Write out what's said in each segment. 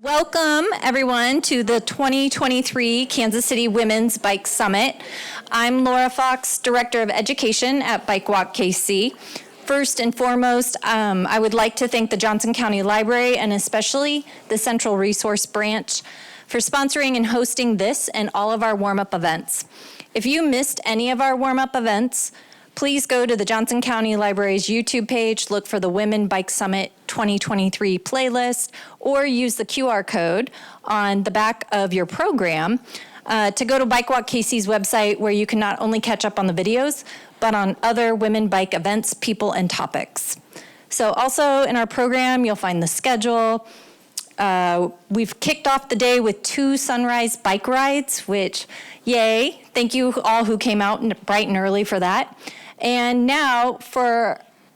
Welcome, everyone, to the 2023 Kansas City Women's Bike Summit. I'm Laura Fox, Director of Education at Bike Walk KC. First and foremost, I would like to thank the Johnson County Library and especially the Central Resource Branch for sponsoring and hosting this and all of our warm-up events. If you missed any of our warm-up events, please go to the Johnson County Library's YouTube page, look for the Women Bike Summit 2023 playlist, or use the QR code on the back of your program to go to Bike Walk KC's website, where you can not only catch up on the videos, but on other women bike events, people, and topics. So also in our program, you'll find the schedule. We've kicked off the day with 2 sunrise bike rides, which, yay, thank you all who came out bright and early for that. And now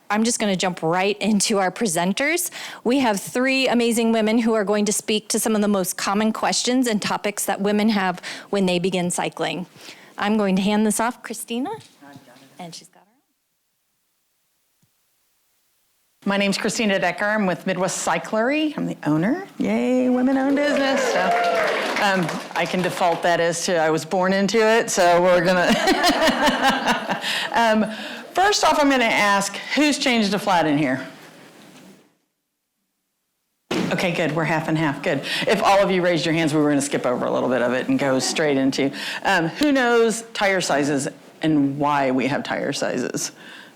I'm just going to jump right into our presenters. We have 3 amazing women who are going to speak to some of the most common questions and topics that women have when they begin cycling. I'm going to hand this off, Christina, and she's got her own. My name's Christina Decker. I'm with Midwest Cyclery. I'm the owner. Yay, women-owned business. So, I can default that as to I was born into it, so we're gonna. First off, I'm gonna ask, who's changed a flat in here? Okay, good, we're half and half, good. If all of you raised your hands, we were gonna skip over a little bit of it and go straight into, who knows tire sizes and why we have tire sizes?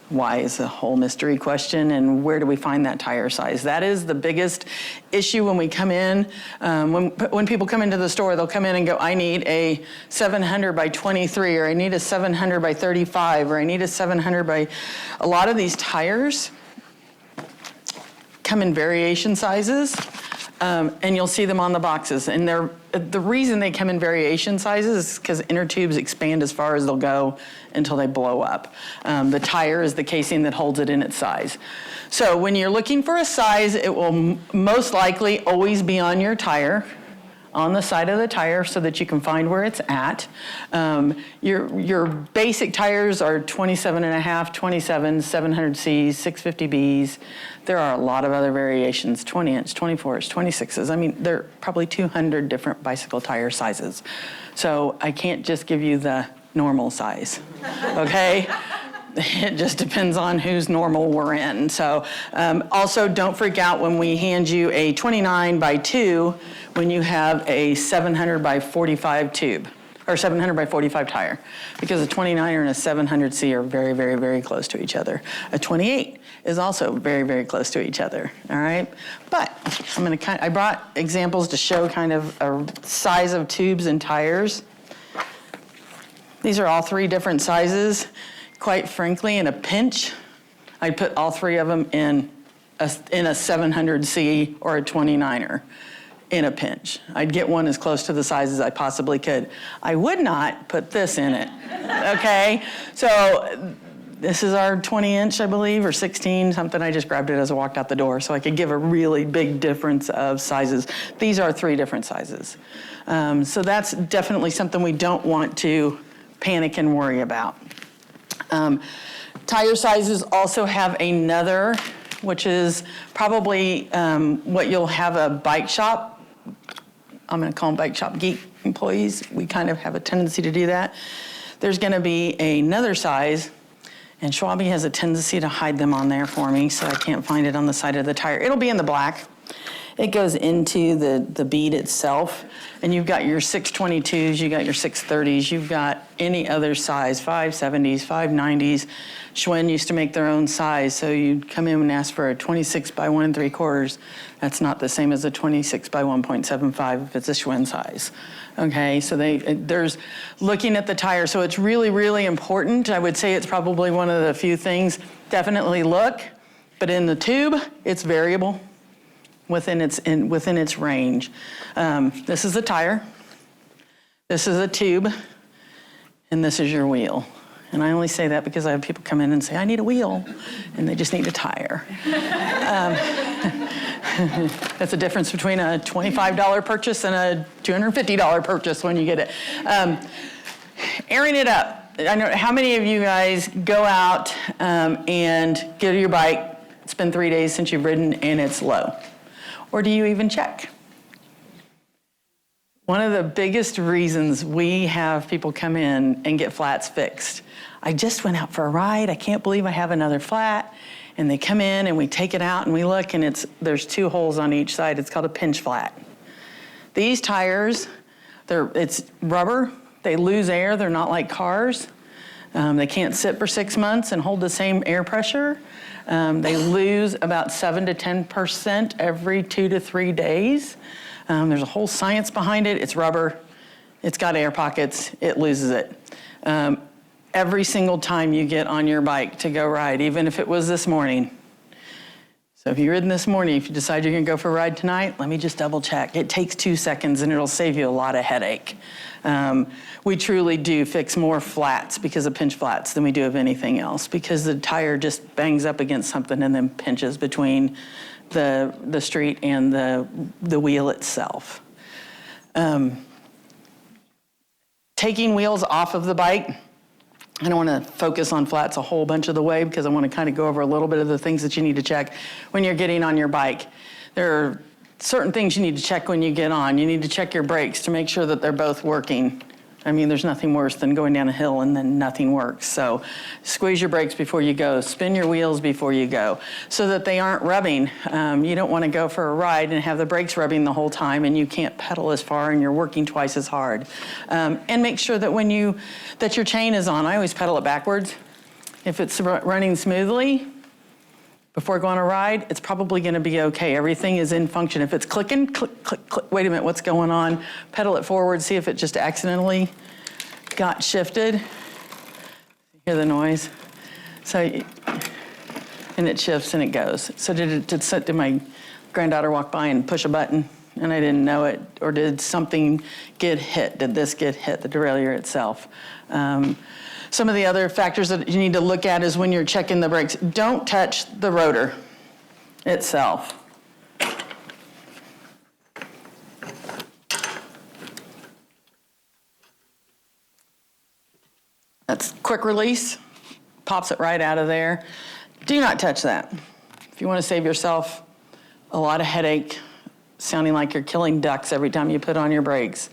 Why is a whole mystery question, and where do we find that tire size? That is the biggest issue when we come in. When people come into the store, they'll come in and go, I need a 700 by 23, or I need a 700 by 35, or I need a 700 by... A lot of these tires come in variation sizes, and you'll see them on the boxes. And the reason they come in variation sizes is because inner tubes expand as far as they'll go until they blow up. The tire is the casing that holds it in its size. So when you're looking for a size, it will most likely always be on your tire, on the side of the tire, so that you can find where it's at. Your basic tires are 27.5, 27, 700Cs, 650Bs. There are a lot of other variations, 20-inch, 24s, 26s. I mean, there are probably 200 different bicycle tire sizes. So I can't just give you the normal size, okay? It just depends on whose normal we're in. So also don't freak out when we hand you a 29 by 2 when you have a 700 by 45 tube, or 700 by 45 tire, because a 29 and a 700C are very, very, very close to each other. A 28 is also very, very close to each other, all right? But I brought examples to show kind of a size of tubes and tires. These are all 3 different sizes. Quite frankly, in a pinch, I'd put all 3 of them in a 700C or a 29er in a pinch. I'd get one as close to the size as I possibly could. I would not put this in it, okay? So this is our 20-inch, I believe, or 16, something. I just grabbed it as I walked out the door so I could give a really big difference of sizes. These are 3 different sizes. So that's definitely something we don't want to panic and worry about. Tire sizes also have another, which is probably what you'll have a bike shop. I'm going to call them bike shop geek employees. We kind of have a tendency to do that. There's going to be another size, and Schwalbe has a tendency to hide them on there for me, so I can't find it on the side of the tire. It'll be in the black. It goes into the bead itself, and you've got your 622s, you've got your 630s, you've got any other size, 570s, 590s. Schwinn used to make their own size, so you'd come in and ask for a 26 by 1 3/4. That's not the same as a 26 by 1.75 if it's a Schwinn size. Okay, so there's looking at the tire, so it's really, really important. I would say it's probably one of the few things, definitely look, but in the tube, it's variable within its range. This is a tire, this is a tube, and this is your wheel. And I only say that because I have people come in and say, I need a wheel, and they just need a tire. That's the difference between a $25 purchase and a $250 purchase when you get it. Airing it up. I know how many of you guys go out and get your bike, it's been 3 days since you've ridden, and it's low? Or do you even check? One of the biggest reasons we have people come in and get flats fixed. I just went out for a ride. I can't believe I have another flat. And they come in and we take it out and we look and there's 2 holes on each side. It's called a pinch flat. These tires, it's rubber. They lose air. They're not like cars. They can't sit for 6 months and hold the same air pressure. They lose about 7 to 10% every 2 to 3 days. There's a whole science behind it. It's rubber. It's got air pockets. It loses it. Every single time you get on your bike to go ride, even if it was this morning. So if you're ridden this morning, if you decide you're gonna go for a ride tonight, let me just double check. It takes 2 seconds and it'll save you a lot of headache. We truly do fix more flats because of pinch flats than we do of anything else, because the tire just bangs up against something and then pinches between the street and the wheel itself. Taking wheels off of the bike, I don't want to focus on flats a whole bunch of the way because I want to kind of go over a little bit of the things that you need to check when you're getting on your bike. There are certain things you need to check when you get on. You need to check your brakes to make sure that they're both working. I mean, there's nothing worse than going down a hill and then nothing works. So squeeze your brakes before you go. Spin your wheels before you go so that they aren't rubbing. You don't want to go for a ride and have the brakes rubbing the whole time and you can't pedal as far and you're working twice as hard. And make sure that that your chain is on. I always pedal it backwards. If it's running smoothly, before going on a ride, it's probably going to be okay. Everything is in function. If it's clicking, click, click, click, wait a minute, what's going on? Pedal it forward, see if it just accidentally got shifted. Hear the noise? And it shifts and it goes. So did my granddaughter walk by and push a button and I didn't know it? Or did something get hit? Did this get hit, the derailleur itself? Some of the other factors that you need to look at is when you're checking the brakes. Don't touch the rotor itself. That's quick release, pops it right out of there. Do not touch that. If you want to save yourself a lot of headache, sounding like you're killing ducks every time you put on your brakes,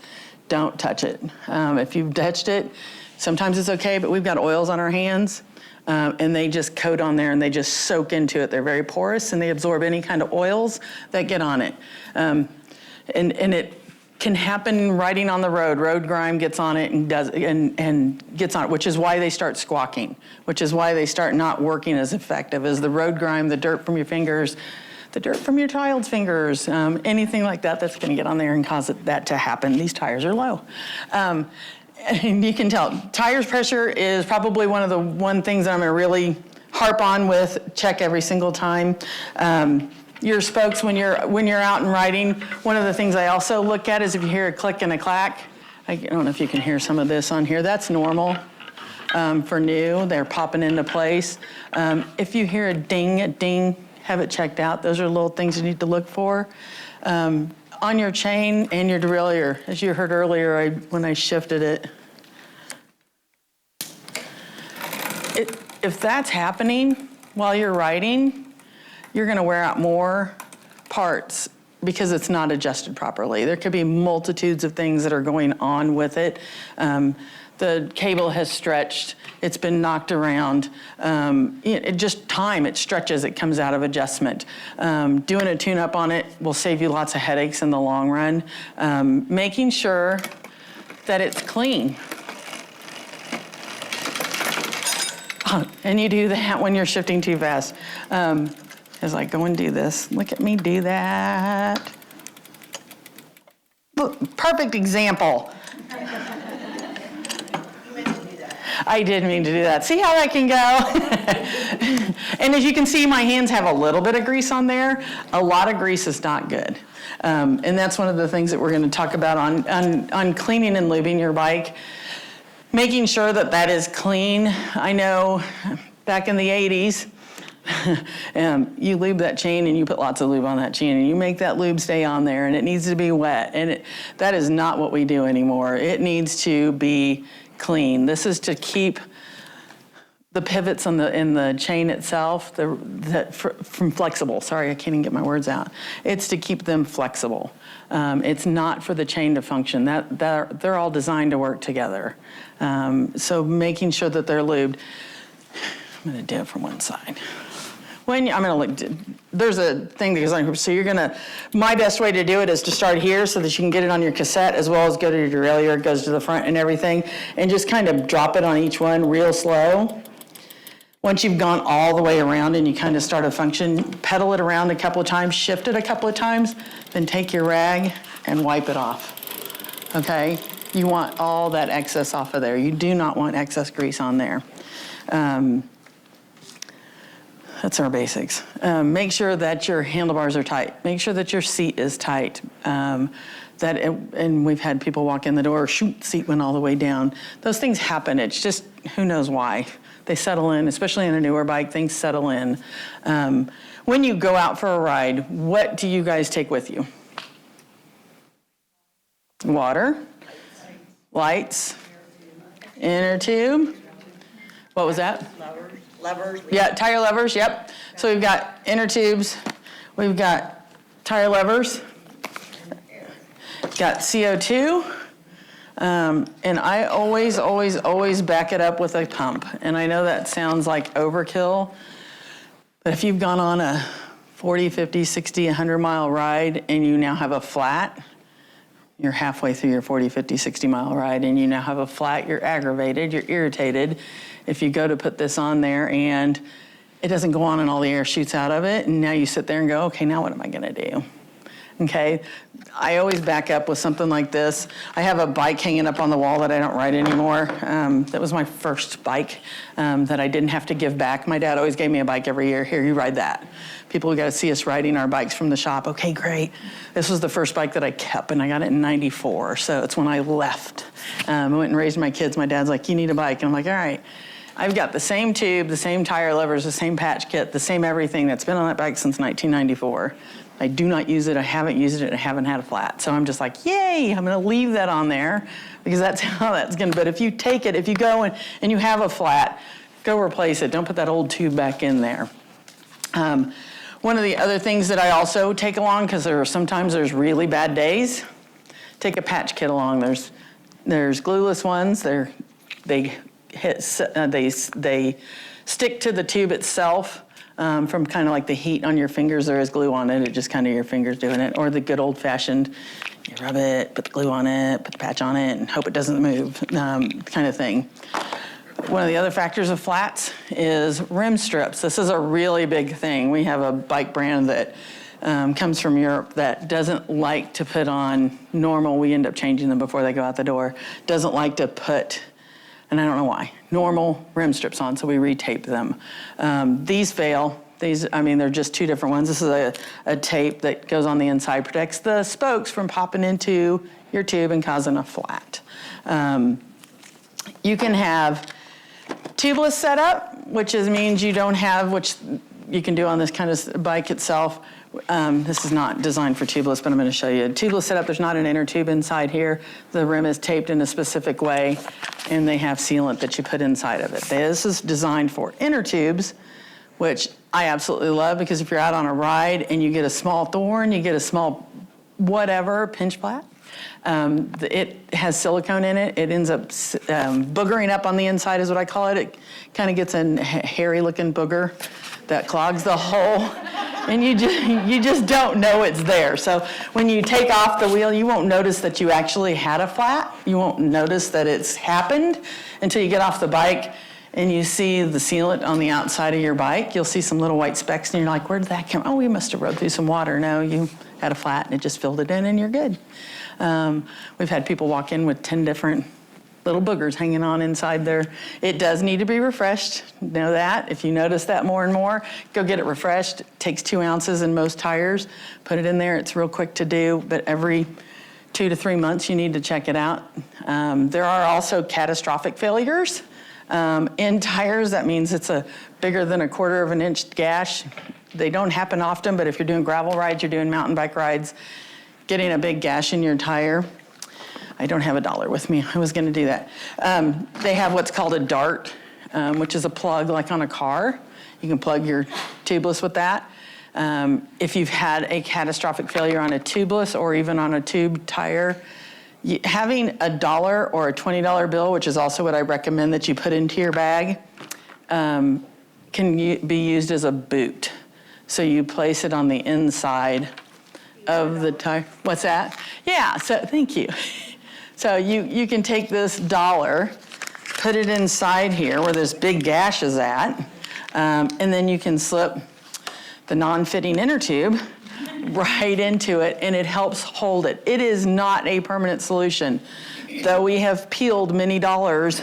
don't touch it. If you've touched it, sometimes it's okay, but we've got oils on our hands and they just coat on there and they just soak into it. They're very porous and they absorb any kind of oils that get on it. And it can happen riding on the road. Road grime gets on it and gets on it, which is why they start squawking, which is why they start not working as effective as the road grime, the dirt from your fingers, the dirt from your child's fingers, anything like that that's gonna get on there and cause that to happen. These tires are low. And you can tell, tires pressure is probably one of the things that I'm gonna really harp on with, check every single time. Your spokes, when you're out and riding, one of the things I also look at is if you hear a click and a clack. I don't know if you can hear some of this on here. That's normal for new. They're popping into place. If you hear a ding, have it checked out. Those are little things you need to look for. On your chain and your derailleur, as you heard earlier when I shifted it. If that's happening while you're riding, you're gonna wear out more parts because it's not adjusted properly. There could be multitudes of things that are going on with it. The cable has stretched, it's been knocked around. It stretches, it comes out of adjustment. Doing a tune-up on it will save you lots of headaches in the long run. Making sure that it's clean. And you do that when you're shifting too fast. As I go and do this, look at me do that. Look, perfect example. I did mean to do that. See how that can go? And as you can see, my hands have a little bit of grease on there. A lot of grease is not good. And that's one of the things that we're going to talk about on cleaning and lubing your bike. Making sure that that is clean. I know back in the 80s, you lube that chain and you put lots of lube on that chain and you make that lube stay on there and it needs to be wet. And that is not what we do anymore. It needs to be clean. This is to keep the pivots in the chain itself, from flexible. Sorry, I can't even get my words out. It's to keep them flexible. It's not for the chain to function. They're all designed to work together. So making sure that they're lubed. I'm going to do it from one side. There's a thing that goes on here. So my best way to do it is to start here so that you can get it on your cassette as well as go to your derailleur. It goes to the front and everything. And just kind of drop it on each one real slow. Once you've gone all the way around and you kind of start a function, pedal it around a couple of times, shift it a couple of times, then take your rag and wipe it off, okay? You want all that excess off of there. You do not want excess grease on there. That's our basics. Make sure that your handlebars are tight. Make sure that your seat is tight. And we've had people walk in the door, shoot, seat went all the way down. Those things happen. It's just, who knows why. They settle in, especially in a newer bike, things settle in. When you go out for a ride, what do you guys take with you? Water, lights, inner tube. What was that? Levers. Yeah, tire levers, yep. So we've got inner tubes, we've got tire levers, got CO2, and I always back it up with a pump. And I know that sounds like overkill, but if you've gone on a 40, 50, 60, 100-mile ride and you now have a flat, you're halfway through your 40, 50, 60-mile ride and you now have a flat, you're aggravated, you're irritated. If you go to put this on there and it doesn't go on and all the air shoots out of it, and now you sit there and go, okay, now what am I gonna do? Okay, I always back up with something like this. I have a bike hanging up on the wall that I don't ride anymore. That was my first bike that I didn't have to give back. My dad always gave me a bike every year. Here, you ride that. People got to see us riding our bikes from the shop. Okay, great. This was the first bike that I kept, and I got it in '94, so it's when I left. I went and raised my kids. My dad's like, you need a bike. And I'm like, all right. I've got the same tube, the same tire levers, the same patch kit, the same everything that's been on that bike since 1994. I do not use it, I haven't used it, I haven't had a flat. So I'm just like, yay, I'm gonna leave that on there because that's how that's gonna, but if you take it, if you go and you have a flat, go replace it. Don't put that old tube back in there. One of the other things that I also take along, because sometimes there's really bad days, take a patch kit along. There's glueless ones, they stick to the tube itself. From kind of like the heat on your fingers, there is glue on it. It just kind of your fingers doing it. Or the good old fashioned, you rub it, put the glue on it, put the patch on it, and hope it doesn't move kind of thing. One of the other factors of flats is rim strips. This is a really big thing. We have a bike brand that comes from Europe that doesn't like to put on normal. We end up changing them before they go out the door. Doesn't like to put, and I don't know why, normal rim strips on, so we retape them. These fail. They're just two different ones. This is a tape that goes on the inside, protects the spokes from popping into your tube and causing a flat. You can have tubeless setup, which means you don't have, which you can do on this kind of bike itself. This is not designed for tubeless, but I'm going to show you. Tubeless setup, there's not an inner tube inside here. The rim is taped in a specific way, and they have sealant that you put inside of it. This is designed for inner tubes, which I absolutely love, because if you're out on a ride and you get a small thorn, you get a small whatever, pinch flat, it has silicone in it. It ends up boogering up on the inside is what I call it. It kind of gets a hairy looking booger that clogs the hole. And you just don't know it's there. So when you take off the wheel, you won't notice that you actually had a flat. You won't notice that it's happened until you get off the bike and you see the sealant on the outside of your bike. You'll see some little white specks and you're like, where did that come? Oh, we must have rubbed through some water. No, you had a flat and it just filled it in and you're good. We've had people walk in with 10 different little boogers hanging on inside there. It does need to be refreshed. Know that. If you notice that more and more, go get it refreshed. It takes 2 ounces in most tires. Put it in there. It's real quick to do, but every 2 to 3 months you need to check it out. There are also catastrophic failures in tires. That means it's a bigger than 1/4 of an inch gash. They don't happen often, but if you're doing gravel rides, you're doing mountain bike rides, getting a big gash in your tire. I don't have $1 with me. I was going to do that. They have what's called a dart which is a plug like on a car. You can plug your tubeless with that. If you've had a catastrophic failure on a tubeless or even on a tube tire, having $1 or a $20 bill, which is also what I recommend that you put into your bag, can be used as a boot. So you place it on the inside of the tire. What's that? Yeah, so thank you. So you can take this $1, put it inside here where this big gash is at, and then you can slip the non-fitting inner tube right into it, and it helps hold it. It is not a permanent solution, though we have peeled many dollars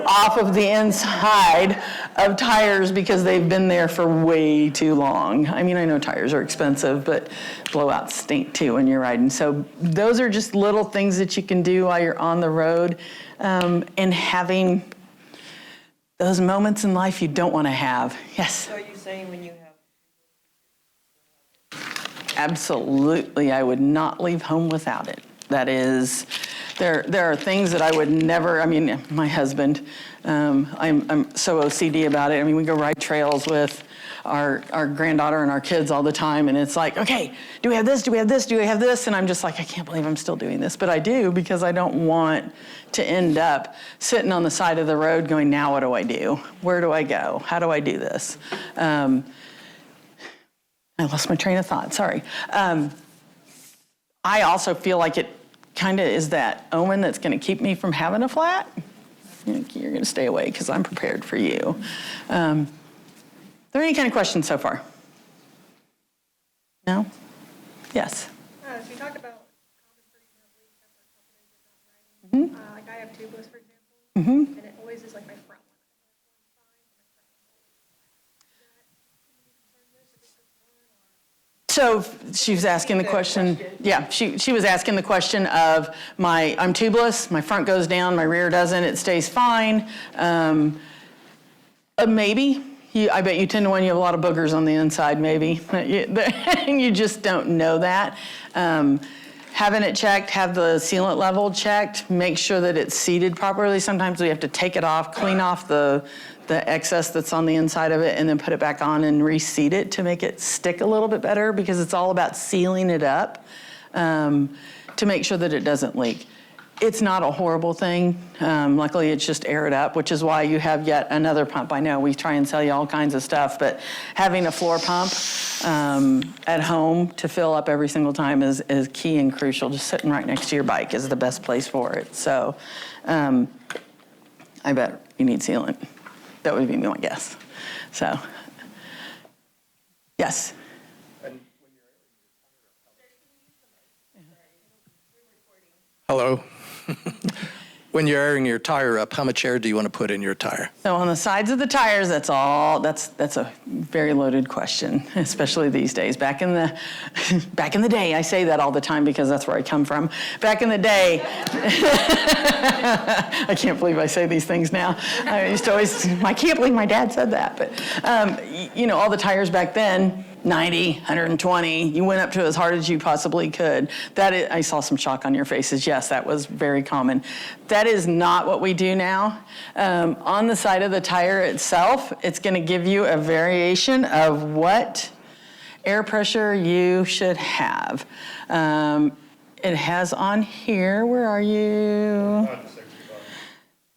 off of the inside of tires because they've been there for way too long. I mean, I know tires are expensive, but blowouts stink too when you're riding. So those are just little things that you can do while you're on the road, and having those moments in life you don't want to have. Yes? So are you saying when you have... Absolutely, I would not leave home without it. That is, there are things that I would never, I mean, my husband, I'm so OCD about it. I mean, we go ride trails with our granddaughter and our kids all the time, and it's like, okay, do we have this, do we have this, do we have this? And I'm just like, I can't believe I'm still doing this, but I do because I don't want to end up sitting on the side of the road going, now what do I do? Where do I go? How do I do this? I lost my train of thought, sorry. I also feel like it kind of is that omen that's going to keep me from having a flat. You're going to stay away because I'm prepared for you. Are there any kind of questions so far? No? Yes? So you talked about common pretty leaks after a couple days of not riding. Like I have tubeless, for example, and it always is like my front one. So she was asking the question, yeah, she was asking the question of I'm tubeless, my front goes down, my rear doesn't, it stays fine. Maybe. I bet you 10 to 1 you have a lot of boogers on the inside, maybe. You just don't know that. Having it checked, have the sealant level checked, make sure that it's seated properly. Sometimes we have to take it off, clean off the excess that's on the inside of it, and then put it back on and reseat it to make it stick a little bit better, because it's all about sealing it up to make sure that it doesn't leak. It's not a horrible thing. Luckily, it's just air it up, which is why you have yet another pump. I know we try and sell you all kinds of stuff, but having a floor pump at home to fill up every single time is key and crucial. Just sitting right next to your bike is the best place for it. So I bet you need sealant. That would be my guess. So, yes? Hello. When you're airing your tire up, how much air do you want to put in your tire? So on the sides of the tires, that's a very loaded question, especially these days. Back in the day, I say that all the time because that's where I come from. Back in the day, I can't believe I say these things now. I used to always, I can't believe my dad said that. But you know, all the tires back then, 90, 120, you went up to as hard as you possibly could. I saw some shock on your faces. Yes, that was very common. That is not what we do now. On the side of the tire itself, it's going to give you a variation of what air pressure you should have. It has on here, where are you?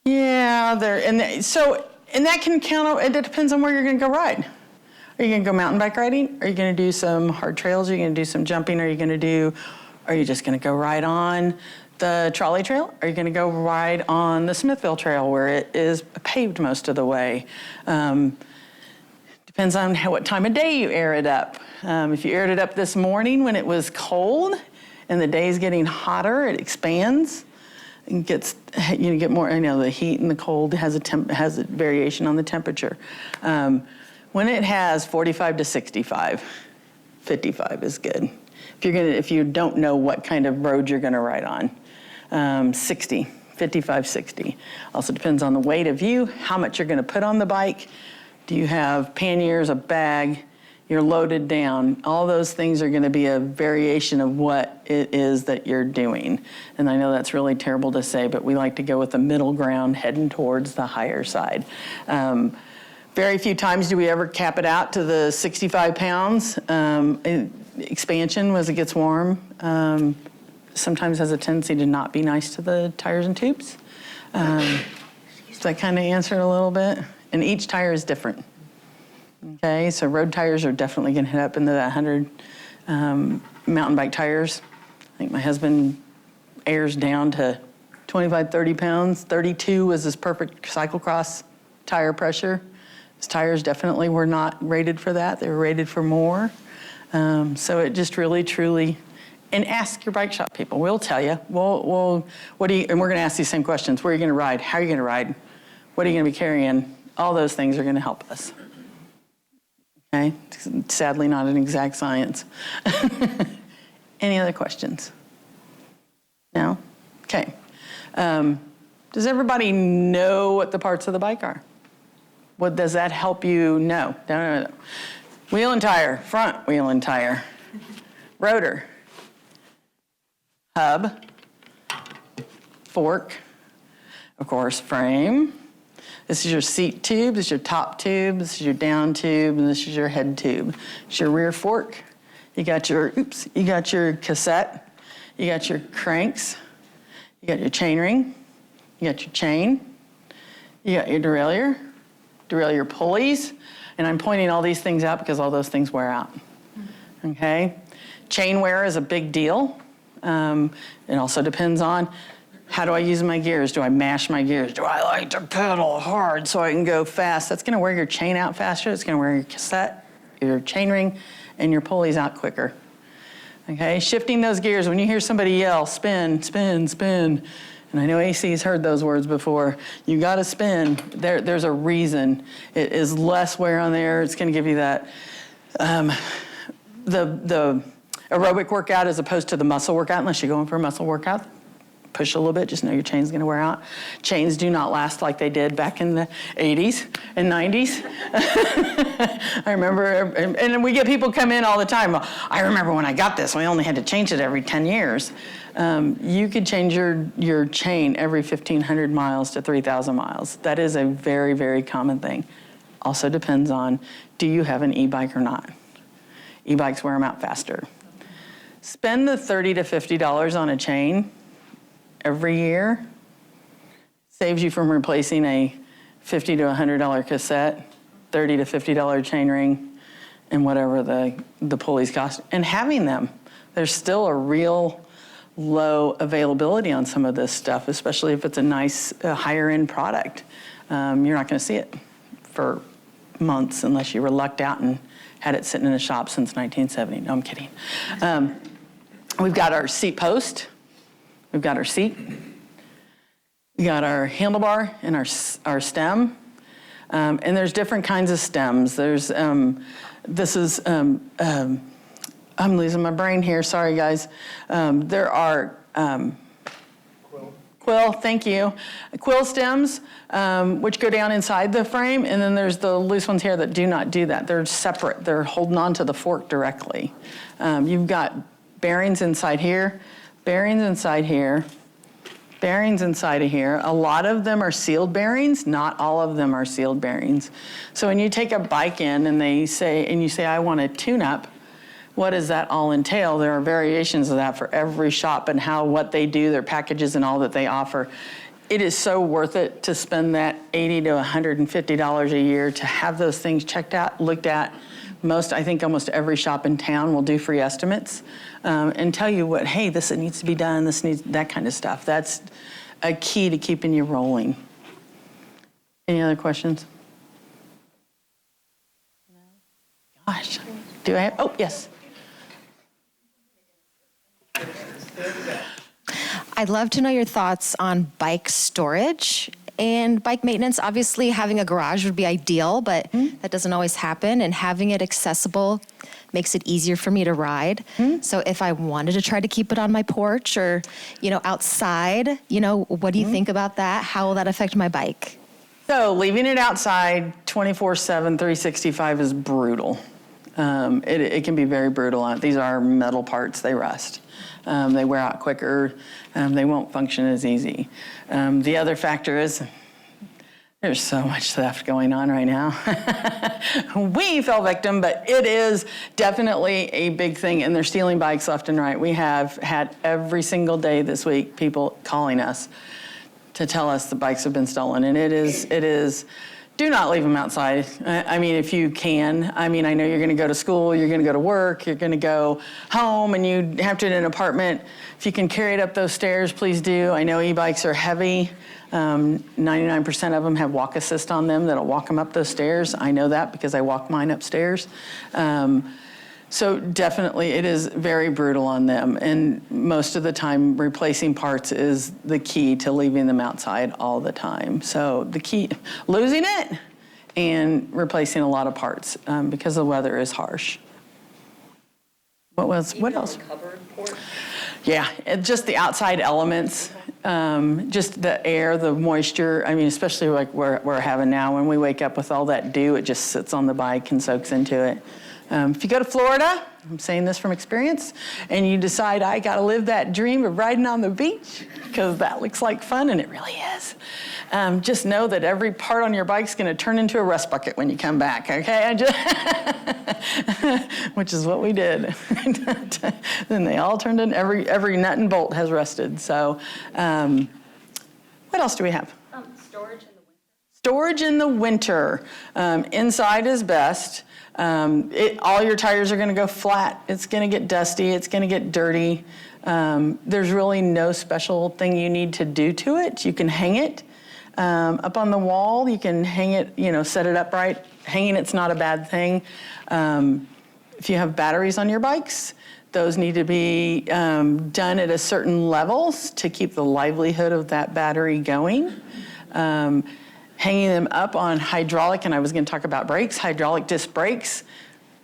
Yeah, there, and that can count, it depends on where you're going to go ride. Are you going to go mountain bike riding? Are you going to do some hard trails? Are you going to do some jumping? Are you just going to go ride on the trolley trail? Are you going to go ride on the Smithville Trail where it is paved most of the way? Depends on what time of day you air it up. If you aired it up this morning when it was cold and the day's getting hotter, it expands and get more, the heat and the cold has a variation on the temperature. When it has 45 to 65, 55 is good. If you don't know what kind of road you're going to ride on, 60, 55, 60. Also depends on the weight of you, how much you're going to put on the bike. Do you have panniers, a bag? you're loaded down. All those things are going to be a variation of what it is that you're doing. And I know that's really terrible to say, but we like to go with the middle ground heading towards the higher side. Very few times do we ever cap it out to the 65 pounds. Expansion as it gets warm sometimes has a tendency to not be nice to the tires and tubes. Does that kind of answer it a little bit? And each tire is different. Okay, so road tires are definitely going to hit up into that 100. Mountain bike tires, I think my husband airs down to 25, 30 pounds. 32 was his perfect cyclocross tire pressure. His tires definitely were not rated for that. They were rated for more. So it just really, truly, and ask your bike shop people. We'll tell you. We'll what do you, and we're going to ask these same questions. Where are you going to ride? How are you going to ride? What are you going to be carrying? All those things are going to help us. Okay, sadly not an exact science. Any other questions? No? Okay. Does everybody know what the parts of the bike are? What does that help you know? No. Wheel and tire, front wheel and tire, rotor, hub, fork, of course, frame. This is your seat tube, this is your top tube, this is your down tube, and this is your head tube. It's your rear fork. You got your cassette, you got your cranks, you got your chain ring, you got your chain, you got your derailleur pulleys, and I'm pointing all these things out because all those things wear out, okay? Chain wear is a big deal. It also depends on how do I use my gears? Do I mash my gears? Do I like to pedal hard so I can go fast? That's going to wear your chain out faster. It's going to wear your cassette, your chain ring, and your pulleys out quicker. Okay, shifting those gears. When you hear somebody yell, spin, spin, spin, and I know AC's heard those words before, you got to spin. There's a reason. It is less wear on there. It's going to give you that, the aerobic workout as opposed to the muscle workout, unless you're going for a muscle workout. Push a little bit, just know your chain's gonna wear out. Chains do not last like they did back in the 80s and 90s. I remember, and we get people come in all the time, I remember when I got this, we only had to change it every 10 years. You could change your chain every 1,500 miles to 3,000 miles. That is a very, very common thing. Also depends on, do you have an e-bike or not? E-bikes wear them out faster. Spend the $30 to $50 on a chain every year, saves you from replacing a $50 to $100 cassette, $30 to $50 chain ring, and whatever the pulleys cost. And having them, there's still a real low availability on some of this stuff, especially if it's a nice higher end product. You're not going to see it for months unless you were lucked out and had it sitting in a shop since 1970. No, I'm kidding. We've got our seat post. We've got our seat, we got our handlebar and our stem, and there's different kinds of stems. There's, I'm losing my brain here, sorry guys. There are, quill, thank you. Quill stems, which go down inside the frame, and then there's the loose ones here that do not do that. They're separate, they're holding on to the fork directly. You've got bearings inside here, bearings inside here, bearings inside of here. A lot of them are sealed bearings. Not all of them are sealed bearings. So when you take a bike in and you say, I want a tune-up, what does that all entail? There are variations of that for every shop and what they do, their packages and all that they offer. It is so worth it to spend that $80 to $150 a year to have those things checked out, looked at. I think almost every shop in town will do free estimates and tell you hey, this needs to be done, that kind of stuff. That's a key to keeping you rolling. Any other questions? No? Gosh, do I have, oh, yes. I'd love to know your thoughts on bike storage and bike maintenance. Obviously, having a garage would be ideal, but that doesn't always happen. And having it accessible makes it easier for me to ride. So if I wanted to try to keep it on my porch or, outside, what do you think about that? How will that affect my bike? So leaving it outside 24/7, 365 is brutal. It can be very brutal on it. These are metal parts, they rust. They wear out quicker, they won't function as easy. The other factor is there's so much theft going on right now. We fell victim, but it is definitely a big thing, and they're stealing bikes left and right. We have had every single day this week people calling us to tell us the bikes have been stolen, and it is. Do not leave them outside. I mean, if you can. I mean, I know you're going to go to school, you're going to go to work, you're going to go home, and you have to in an apartment. If you can carry it up those stairs, please do. I know e-bikes are heavy. 99% of them have walk assist on them that'll walk them up those stairs. I know that because I walk mine upstairs. So definitely it is very brutal on them. And most of the time replacing parts is the key to leaving them outside all the time. So the key, losing it and replacing a lot of parts because the weather is harsh. What else? Covered port? Yeah, just the outside elements, just the air, the moisture. I mean, especially like we're having now, when we wake up with all that dew, it just sits on the bike and soaks into it. If you go to Florida, I'm saying this from experience, and you decide I got to live that dream of riding on the beach, because that looks like fun, and it really is. Just know that every part on your bike's going to turn into a rust bucket when you come back, okay? Which is what we did. Then they all turned in, every nut and bolt has rusted. So what else do we have? Storage in the winter. Storage in the winter. Inside is best. All your tires are going to go flat. It's going to get dusty. It's going to get dirty. There's really no special thing you need to do to it. You can hang it up on the wall. You can hang it, set it upright. Hanging it's not a bad thing. If you have batteries on your bikes, those need to be done at a certain levels to keep the livelihood of that battery going. Hanging them up on hydraulic, and I was going to talk about brakes, hydraulic disc brakes.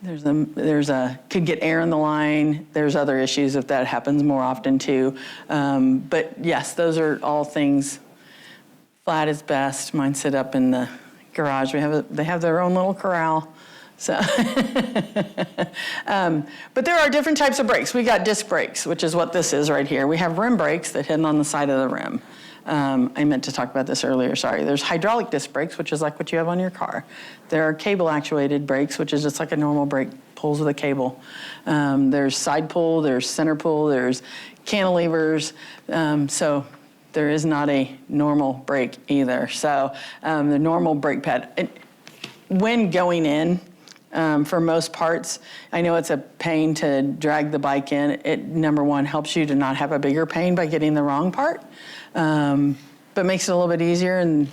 Could get air in the line. There's other issues if that happens more often too. But yes, those are all things. Flat is best. Mine sit up in the garage. They have their own little corral. So, but there are different types of brakes. We got disc brakes, which is what this is right here. We have rim brakes that hit on the side of the rim. I meant to talk about this earlier, sorry. There's hydraulic disc brakes, which is like what you have on your car. There are cable actuated brakes, which is just like a normal brake, pulls with a cable. There's side pull, there's center pull, there's cantilevers. So there is not a normal brake either. So the normal brake pad, when going in, for most parts, I know it's a pain to drag the bike in. It, number one, helps you to not have a bigger pain by getting the wrong part, but makes it a little bit easier and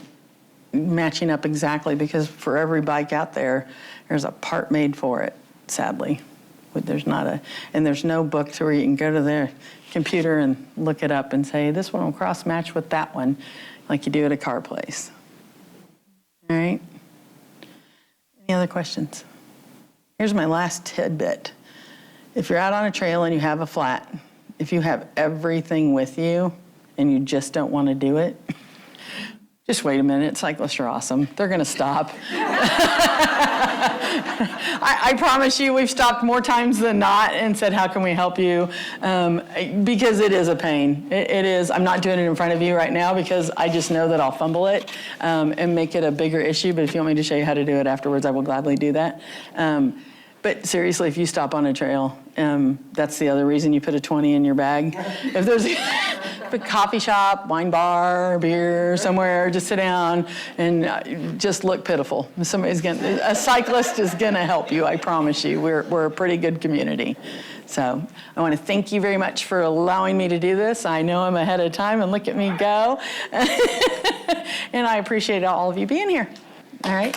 matching up exactly, because for every bike out there, there's a part made for it, sadly. There's no book to where you can go to their computer and look it up and say, this one will cross-match with that one, like you do at a car place. All right? Any other questions? Here's my last tidbit. If you're out on a trail and you have a flat, if you have everything with you and you just don't want to do it, just wait a minute. Cyclists are awesome. They're going to stop. I promise you, we've stopped more times than not and said, how can we help you? Because it is a pain. It is. I'm not doing it in front of you right now because I just know that I'll fumble it and make it a bigger issue. But if you want me to show you how to do it afterwards, I will gladly do that. But seriously, if you stop on a trail, that's the other reason you put a 20 in your bag. If there's a coffee shop, wine bar, beer, somewhere, just sit down and just look pitiful. A cyclist is gonna help you, I promise you. We're a pretty good community. So I want to thank you very much for allowing me to do this. I know I'm ahead of time, and look at me go. And I appreciate all of you being here. All right.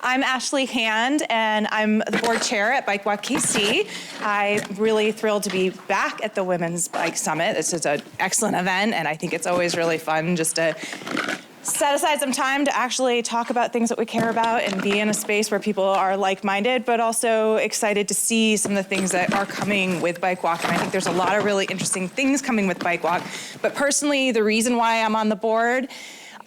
I'm Ashley Hand, and I'm the board chair at Bike Walk KC. I'm really thrilled to be back at the Women's Bike Summit. This is an excellent event, and I think it's always really fun just to set aside some time to actually talk about things that we care about and be in a space where people are like-minded, but also excited to see some of the things that are coming with Bike Walk. And I think there's a lot of really interesting things coming with Bike Walk. But personally, the reason why I'm on the board,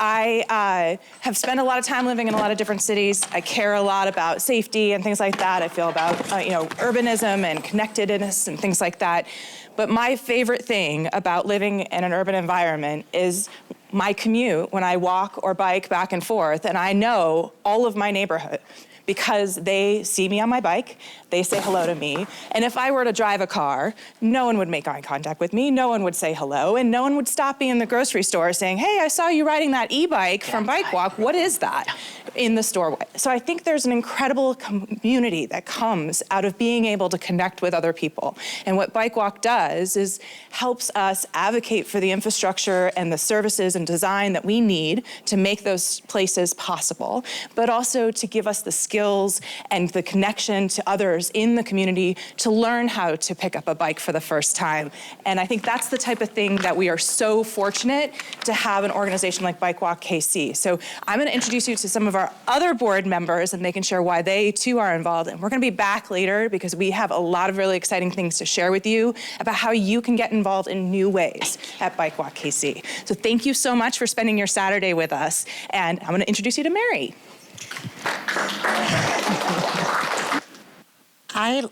I have spent a lot of time living in a lot of different cities. I care a lot about safety and things like that. I feel about urbanism and connectedness and things like that. But my favorite thing about living in an urban environment is my commute when I walk or bike back and forth, and I know all of my neighborhood because they see me on my bike, they say hello to me. And if I were to drive a car, no one would make eye contact with me, no one would say hello, and no one would stop me in the grocery store saying, hey, I saw you riding that e-bike from Bike Walk, what is that? In the store. So I think there's an incredible community that comes out of being able to connect with other people. And what Bike Walk does is helps us advocate for the infrastructure and the services and design that we need to make those places possible, but also to give us the skills and the connection to others in the community to learn how to pick up a bike for the first time. And I think that's the type of thing that we are so fortunate to have an organization like Bike Walk KC. So I'm going to introduce you to some of our other board members, and they can share why they too are involved. And we're going to be back later because we have a lot of really exciting things to share with you about how you can get involved in new ways at Bike Walk KC. So thank you so much for spending your Saturday with us. And I'm going to introduce you to Mary. I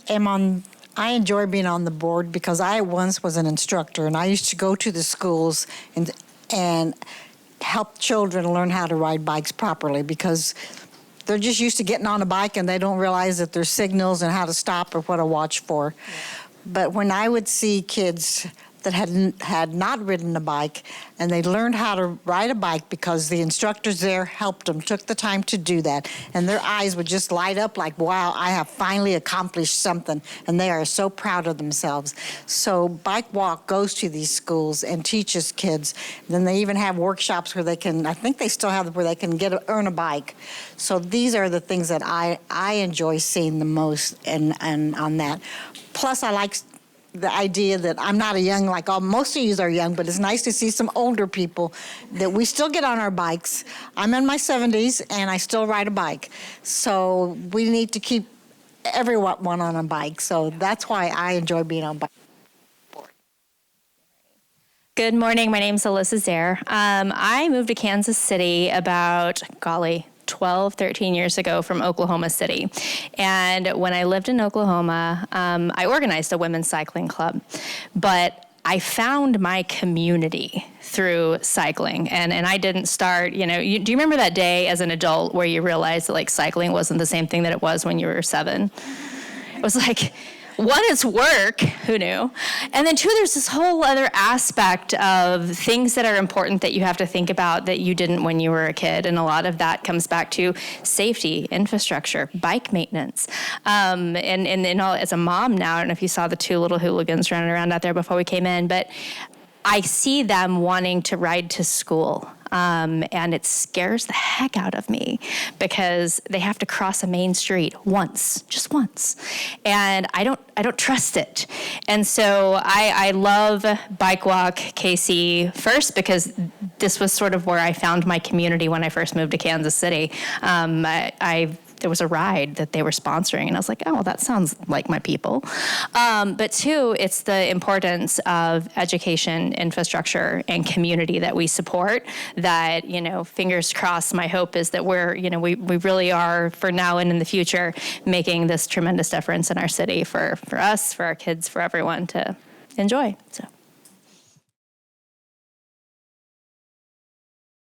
enjoy being on the board because I once was an instructor, and I used to go to the schools and help children learn how to ride bikes properly, because they're just used to getting on a bike and they don't realize that there's signals and how to stop or what to watch for. Yeah. But when I would see kids that had not ridden a bike, and they learned how to ride a bike because the instructors there helped them, took the time to do that, and their eyes would just light up like, wow, I have finally accomplished something, and they are so proud of themselves. So Bike Walk goes to these schools and teaches kids. Then they even have workshops where they can, I think they still have where they can earn a bike. So these are the things that I enjoy seeing the most and on that. Plus I like the idea that I'm not a young, like most of you are young, but it's nice to see some older people that we still get on our bikes. I'm in my 70s and I still ride a bike. So we need to keep everyone on a bike. So that's why I enjoy being on bike. Good morning. My name's Alyssa Zare. I moved to Kansas City about, 12, 13 years ago from Oklahoma City. And when I lived in Oklahoma, I organized a women's cycling club. But I found my community through cycling. And I didn't start, do you remember that day as an adult where you realized that cycling wasn't the same thing that it was when you were 7? It was like, one, it's work, who knew? And then two, there's this whole other aspect of things that are important that you have to think about that you didn't when you were a kid. And a lot of that comes back to safety, infrastructure, bike maintenance. And as a mom now, I don't know if you saw the 2 little hooligans running around out there before we came in, but I see them wanting to ride to school. And it scares the heck out of me because they have to cross a main street just once. And I don't trust it. And so I love Bike Walk KC first because this was sort of where I found my community when I first moved to Kansas City. There was a ride that they were sponsoring, and I was like, oh, well, that sounds like my people. But 2, it's the importance of education, infrastructure, and community that we support that, fingers crossed, my hope is that we really are, for now and in the future, making this tremendous difference in our city for us, for our kids, for everyone to enjoy. So.